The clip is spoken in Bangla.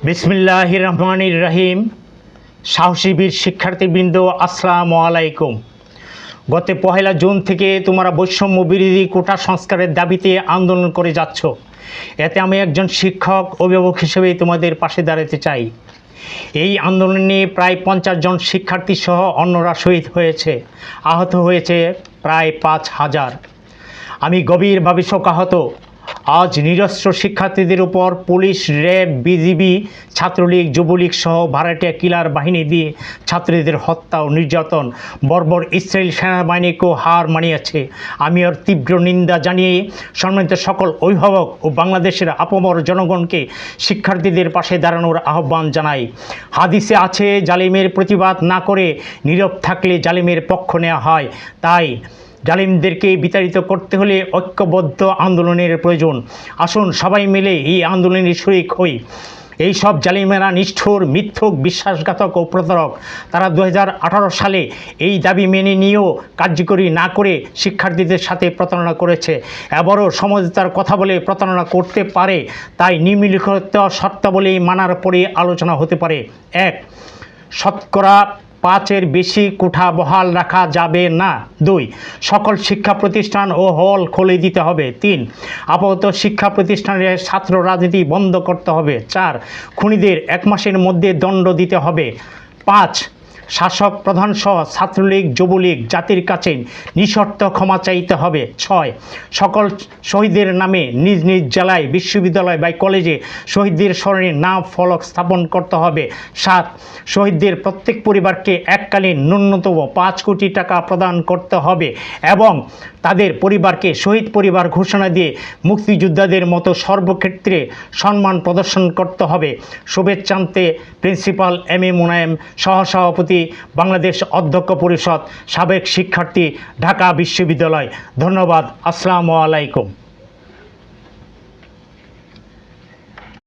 বিসমিল্লাহির রহমানির রহিম। সাহসী বীর শিক্ষার্থীবৃন্দ, আসসালামু আলাইকুম। গত 1 জুন থেকে তোমরা বৈষম্য বিরোধী কোটা সংস্কারের দাবিতে আন্দোলন করে যাচ্ছ। এতে আমি একজন শিক্ষক অভিভাবক হিসেবে তোমাদের পাশে দাঁড়াতে চাই। এই আন্দোলনে প্রায় 50 জন শিক্ষার্থী সহ অন্যরা শহীদ হয়েছে, আহত হয়েছে প্রায় 5000। আমি গভীরভাবে শোকাহত। আজ নিরস্ত্র শিক্ষার্থীদের উপর police, RAB, BGB, Chhatra League, Jubo League সহ ভাড়াটিয়া কিলার বাহিনী দিয়ে ছাত্রীদের হত্যা ও নির্যাতন বর্বর ইসরায়েল সেনাবাহিনীকেও হার মানিয়েছে। আমি ওর তীব্র নিন্দা জানিয়ে সম্মানিত সকল অভিভাবক ও বাংলাদেশের আপামর জনগণকে শিক্ষার্থীদের পাশে দাঁড়ানোর আহ্বান জানাই। হাদিসে আছে, জালিমের প্রতিবাদ না করে নীরব থাকলে জালিমের পক্ষ নেওয়া হয়। তাই জালিমদেরকে বিতাড়িত করতে হলে ঐক্যবদ্ধ আন্দোলনের প্রয়োজন। আসুন সবাই মিলে এই আন্দোলনে শরিক হই। এই সব জালিমেরা নিষ্ঠুর, মিথ্যুক, বিশ্বাসঘাতক ও প্রতারক। তারা 2018 সালে এই দাবি মেনে নিয়েও কার্যকরী না করে শিক্ষার্থীদের সাথে প্রতারণা করেছে। এবারও সমঝোতার কথা বলে প্রতারণা করতে পারে। তাই নিম্নলিখিত শর্তাবলী মানার পরে আলোচনা হতে পারে। 1. শতকরা 5-এর বেশি কোঠা বহাল রাখা যাবে না। 2. সকল শিক্ষা প্রতিষ্ঠান ও হল খুলে দিতে হবে। 3. আপাতত শিক্ষা প্রতিষ্ঠানের ছাত্র রাজনীতি বন্ধ করতে হবে। 4. খুনিদের 1 মাসের মধ্যে দণ্ড দিতে হবে। 5. শাসক প্রধানসহ ছাত্রলীগ, যুবলীগ জাতির কাছে নিঃশর্ত ক্ষমা চাইতে হবে। 6. সকল শহীদের নামে নিজ নিজ জেলায়, বিশ্ববিদ্যালয় বা কলেজে শহীদদের স্মরণে নাম ফলক স্থাপন করতে হবে। 7. শহীদদের প্রত্যেক পরিবারকে এককালীন ন্যূনতম 5 কোটি টাকা প্রদান করতে হবে এবং তাদের পরিবারকে শহীদ পরিবার ঘোষণা দিয়ে মুক্তিযোদ্ধাদের মতো সর্বক্ষেত্রে সম্মান প্রদর্শন করতে হবে। শুভেচ্ছান্তে প্রিন্সিপাল এম এ মুনায়েম, সহসভাপতি বাংলাদেশ অধ্যক্ষ পরিষদ, সাবেক শিক্ষার্থী, ঢাকা বিশ্ববিদ্যালয়। ধন্যবাদ। আসসালামু আলাইকুম।